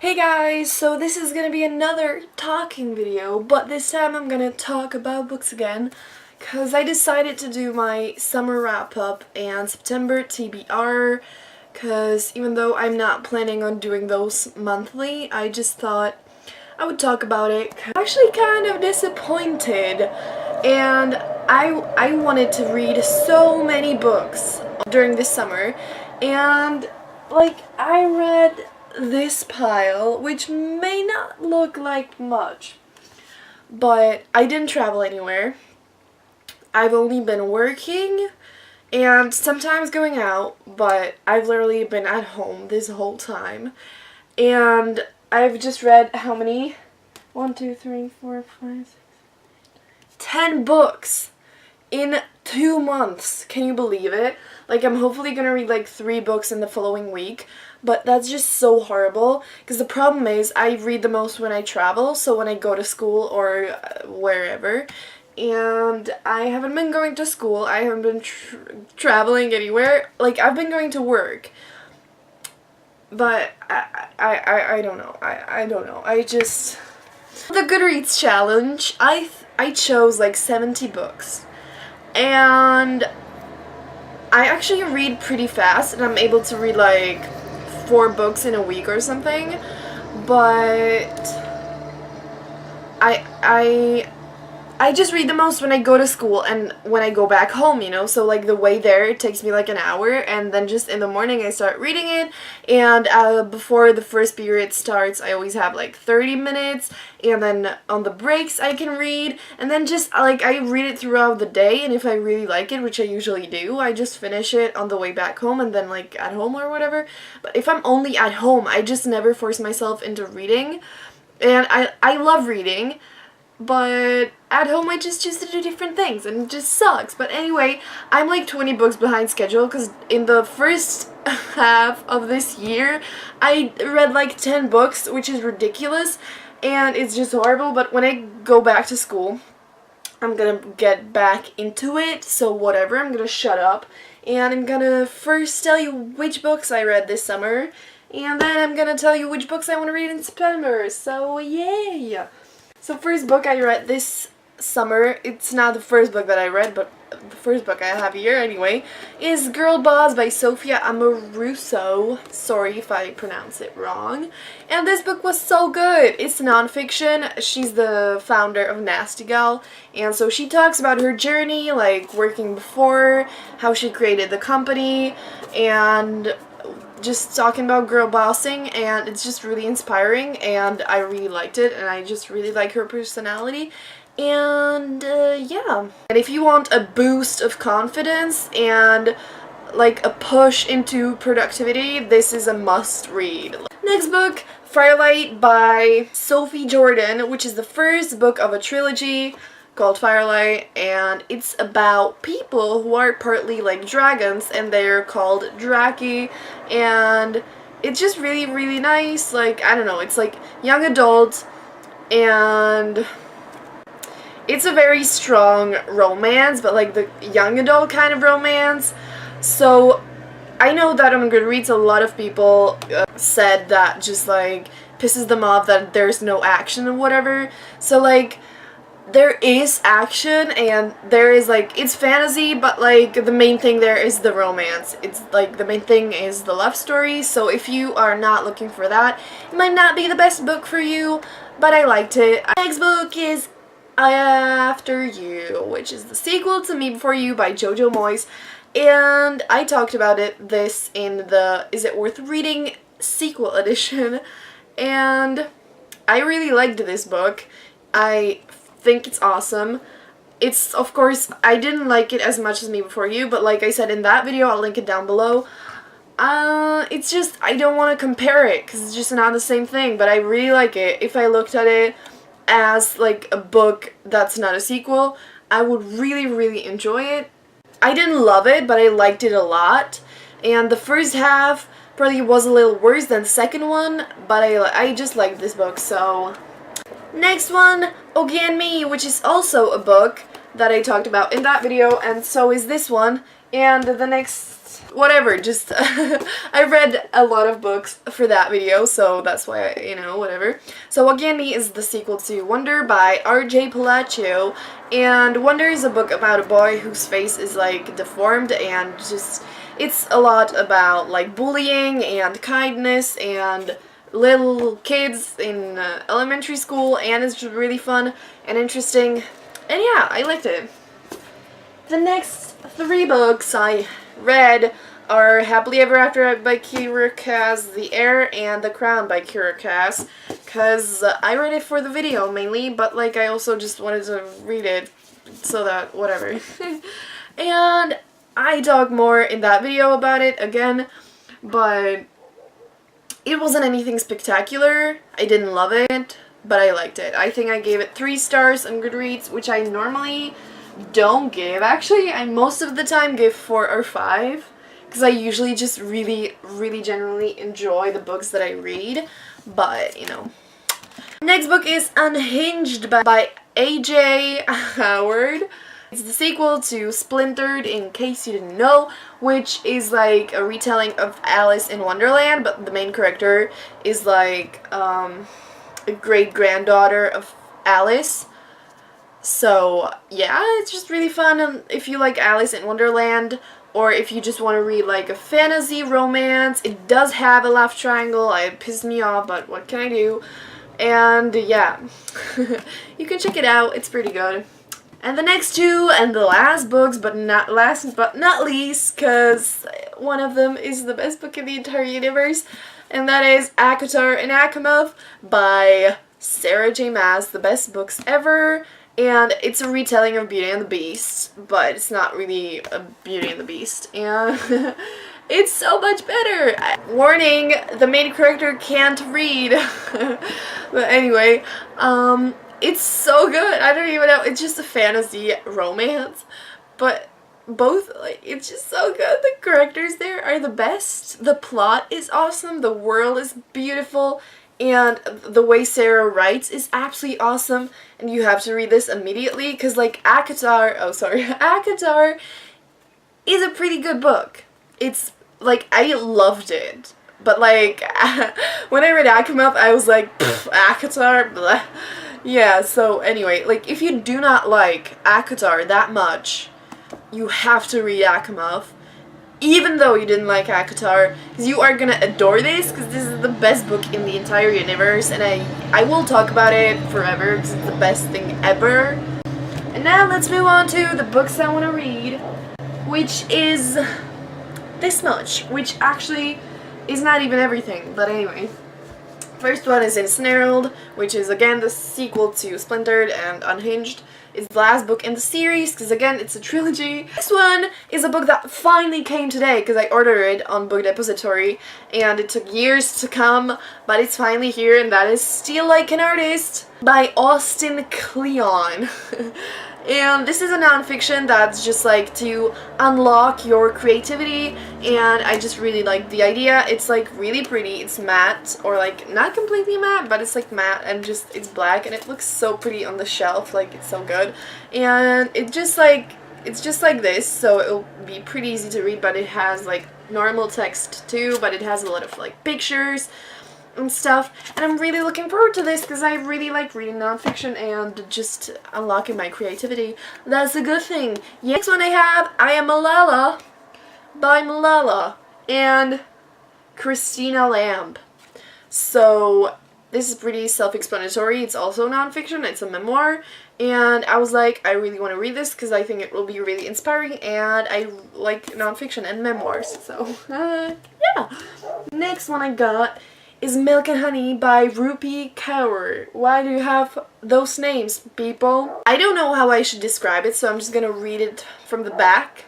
Hey guys, so this is gonna be another talking video, but this time I'm gonna talk about books again because I decided to do my summer wrap-up and September TBR because even though I'm not planning on doing those monthly, I just thought I would talk about it. I'm actually kind of disappointed, and I wanted to read so many books during this summer, and like I read this pile, which may not look like much, but I didn't travel anywhere. I've only been working and sometimes going out, but I've literally been at home this whole time. And I've just read how many? 1, 2, 3, 4, 5, 6, 10 books in 2 months. Can you believe it? Like, I'm hopefully gonna read like 3 books in the following week, but that's just so horrible because the problem is I read the most when I travel, so when I go to school or wherever. And I haven't been going to school, I haven't been traveling anywhere. Like, I've been going to work, but I don't know. I don't know. I just... The Goodreads challenge, I chose like 70 books. And I actually read pretty fast, and I'm able to read like 4 books in a week or something. But I just read the most when I go to school and when I go back home, you know, so like the way there it takes me like an hour, and then just in the morning I start reading it, and before the first period starts I always have like 30 minutes, and then on the breaks I can read, and then just like I read it throughout the day, and if I really like it, which I usually do, I just finish it on the way back home and then like at home or whatever. But if I'm only at home, I just never force myself into reading, and I love reading. But at home I just choose to do different things, and it just sucks. But anyway, I'm like 20 books behind schedule because in the first half of this year I read like 10 books, which is ridiculous, and it's just horrible. But when I go back to school, I'm gonna get back into it, so whatever, I'm gonna shut up, and I'm gonna first tell you which books I read this summer, and then I'm gonna tell you which books I want to read in September, so yay! So first book I read this summer, it's not the first book that I read, but the first book I have here anyway, is Girl Boss by Sophia Amoruso. Sorry if I pronounce it wrong. And this book was so good. It's nonfiction. She's the founder of Nasty Gal, and so she talks about her journey, like working before, how she created the company, and just talking about girl bossing, and it's just really inspiring, and I really liked it, and I just really like her personality, and yeah. And if you want a boost of confidence and like a push into productivity, this is a must read. Next book, Firelight by Sophie Jordan, which is the first book of a trilogy called Firelight, and it's about people who are partly like dragons, and they're called Draki, and it's just really, really nice. Like, I don't know, it's like young adult, and it's a very strong romance, but like the young adult kind of romance. So I know that on Goodreads a lot of people said that just like pisses them off that there's no action and whatever. So like, there is action, and there is like, it's fantasy, but like the main thing there is the romance. It's like the main thing is the love story, so if you are not looking for that, it might not be the best book for you, but I liked it. Next book is After You, which is the sequel to Me Before You by Jojo Moyes, and I talked about this in the Is It Worth Reading sequel edition, and I really liked this book. I think it's awesome. It's, of course, I didn't like it as much as Me Before You, but like I said in that video, I'll link it down below. It's just, I don't want to compare it because it's just not the same thing, but I really like it. If I looked at it as like a book that's not a sequel, I would really, really enjoy it. I didn't love it, but I liked it a lot, and the first half probably was a little worse than the second one, but I just liked this book, so... Next one, Ogi and Me, which is also a book that I talked about in that video, and so is this one. And the next, whatever, just, I read a lot of books for that video, so that's why, whatever. So What Gave Me is the sequel to Wonder by R.J. Palacio, and Wonder is a book about a boy whose face is, like, deformed, and just, it's a lot about, like, bullying and kindness and little kids in elementary school, and it's just really fun and interesting, and yeah, I liked it. The next 3 books I read are Happily Ever After by Kira Cass, The Heir, and The Crown by Kira Cass, because I read it for the video mainly, but like I also just wanted to read it so that whatever. And I talk more in that video about it again, but it wasn't anything spectacular. I didn't love it, but I liked it. I think I gave it 3 stars on Goodreads, which I normally don't give. Actually, I most of the time give 4 or 5, because I usually just really genuinely enjoy the books that I read, but Next book is Unhinged by A.J. Howard. It's the sequel to Splintered, in case you didn't know, which is like a retelling of Alice in Wonderland, but the main character is like a great-granddaughter of Alice. So yeah, it's just really fun, and if you like Alice in Wonderland, or if you just want to read like a fantasy romance, it does have a love triangle. It pissed me off, but what can I do? And yeah, you can check it out, it's pretty good. And the next 2 and the last books, but not last but not least, because one of them is the best book in the entire universe, and that is ACOTAR and ACOMAF by Sarah J. Maas, the best books ever. And it's a retelling of Beauty and the Beast, but it's not really a Beauty and the Beast, and it's so much better! Warning, the main character can't read. But anyway, it's so good. I don't even know, it's just a fantasy romance, but both, like, it's just so good. The characters there are the best, the plot is awesome, the world is beautiful, and the way Sarah writes is absolutely awesome, and you have to read this immediately, because like ACOTAR is a pretty good book. It's like, I loved it, but like when I read ACOMAF I was like, ACOTAR, blah. Yeah, so anyway, like if you do not like ACOTAR that much, you have to read ACOMAF. Even though you didn't like ACOTAR, because you are gonna adore this, because this is the best book in the entire universe, and I will talk about it forever, because it's the best thing ever. And now let's move on to the books I want to read, which is this much, which actually is not even everything, but anyway. First one is Ensnared, which is again the sequel to Splintered and Unhinged. It's the last book in the series, because again, it's a trilogy. This one is a book that finally came today, because I ordered it on Book Depository, and it took years to come, but it's finally here, and that is Steal Like an Artist by Austin Kleon. And this is a nonfiction that's just like to unlock your creativity, and I just really like the idea. It's like really pretty. It's matte, or like not completely matte, but it's like matte and just it's black, and it looks so pretty on the shelf. Like, it's so good, and it's just like this, so it'll be pretty easy to read. But it has like normal text too, but it has a lot of like pictures and stuff, and I'm really looking forward to this because I really like reading nonfiction and just unlocking my creativity. That's a good thing. Next one I have, I Am Malala by Malala and Christina Lamb. So this is pretty self-explanatory. It's also nonfiction, it's a memoir, and I was like, I really want to read this because I think it will be really inspiring, and I like nonfiction and memoirs, so yeah. Next one I got is Milk and Honey by Rupi Kaur. Why do you have those names, people? I don't know how I should describe it, so I'm just gonna read it from the back.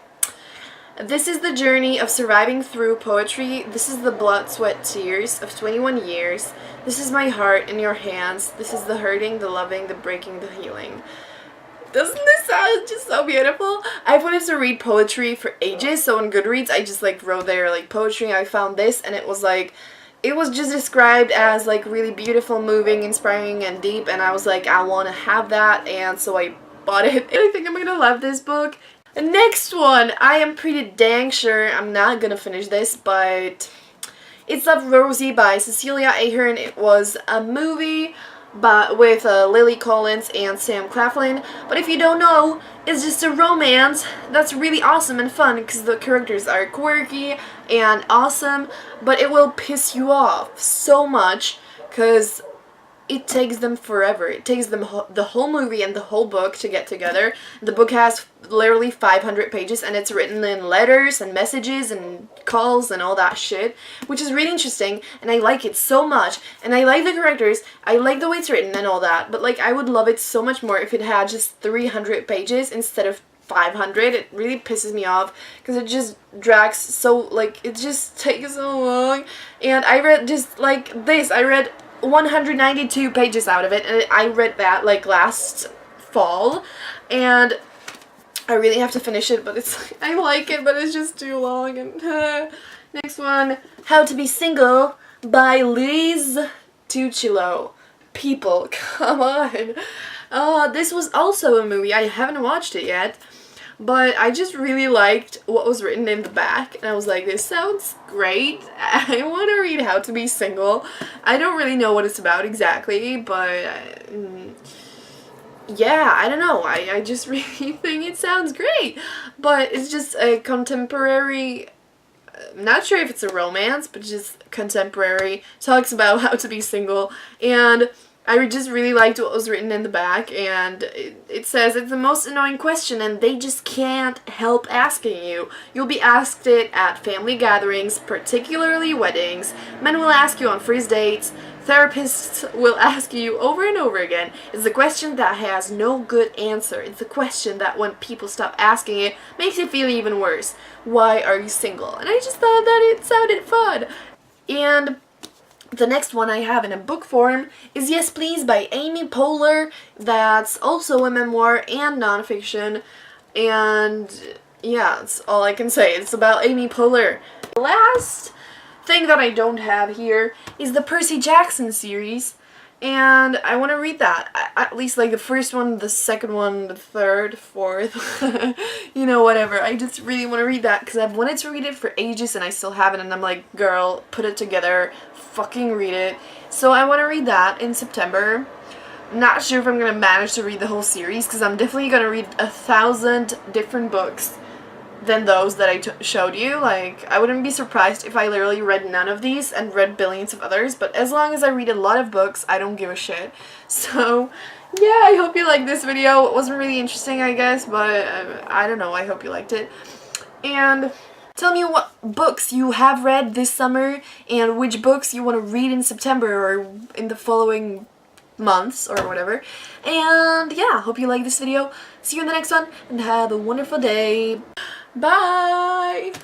This is the journey of surviving through poetry. This is the blood, sweat, tears of 21 years. This is my heart in your hands. This is the hurting, the loving, the breaking, the healing. Doesn't this sound just so beautiful? I've wanted to read poetry for ages, so on Goodreads I just like wrote there like poetry, and I found this, and it was like, it was just described as like really beautiful, moving, inspiring, and deep, and I was like, I want to have that, and so I bought it. I think I'm gonna love this book. Next one, I am pretty dang sure I'm not gonna finish this, but it's Love Rosie by Cecilia Ahern. It was a movie but with Lily Collins and Sam Claflin. But if you don't know, it's just a romance that's really awesome and fun because the characters are quirky and awesome, but it will piss you off so much because it takes them forever. It takes them the whole movie and the whole book to get together. The book has literally 500 pages and it's written in letters and messages and calls and all that shit, which is really interesting, and I like it so much, and I like the characters, I like the way it's written and all that, but like I would love it so much more if it had just 300 pages instead of 500. It really pisses me off because it just drags so, like, it just takes so long. And I read just like this, I read 192 pages out of it, and I read that like last fall, and I really have to finish it, but it's I like it, but it's just too long. And next one, How to Be Single by Liz Tuccillo. People, come on. This was also a movie. I haven't watched it yet, but I just really liked what was written in the back, and I was like, this sounds great. I want to read How to Be Single. I don't really know what it's about exactly, but yeah, I don't know. I just really think it sounds great, but it's just a contemporary, I'm not sure if it's a romance, but just contemporary, talks about how to be single, and I just really liked what was written in the back, and it says it's the most annoying question and they just can't help asking you. You'll be asked it at family gatherings, particularly weddings. Men will ask you on first dates. Therapists will ask you over and over again. It's a question that has no good answer. It's a question that when people stop asking it, makes it feel even worse. Why are you single? And I just thought that it sounded fun. And the next one I have in a book form is Yes Please by Amy Poehler. That's also a memoir and nonfiction. And yeah, that's all I can say. It's about Amy Poehler. The last thing that I don't have here is the Percy Jackson series. And I want to read that. At least like the first one, the second one, the third, fourth, you know, whatever. I just really want to read that because I've wanted to read it for ages and I still haven't, and I'm like, girl, put it together, fucking read it. So I want to read that in September. Not sure if I'm going to manage to read the whole series because I'm definitely going to read 1,000 different books than those that I showed you. Like, I wouldn't be surprised if I literally read none of these and read billions of others, but as long as I read a lot of books, I don't give a shit. So, yeah, I hope you liked this video. It wasn't really interesting, I guess, but I don't know, I hope you liked it. And tell me what books you have read this summer and which books you want to read in September or in the following months or whatever. And yeah, hope you like this video. See you in the next one and have a wonderful day. Bye!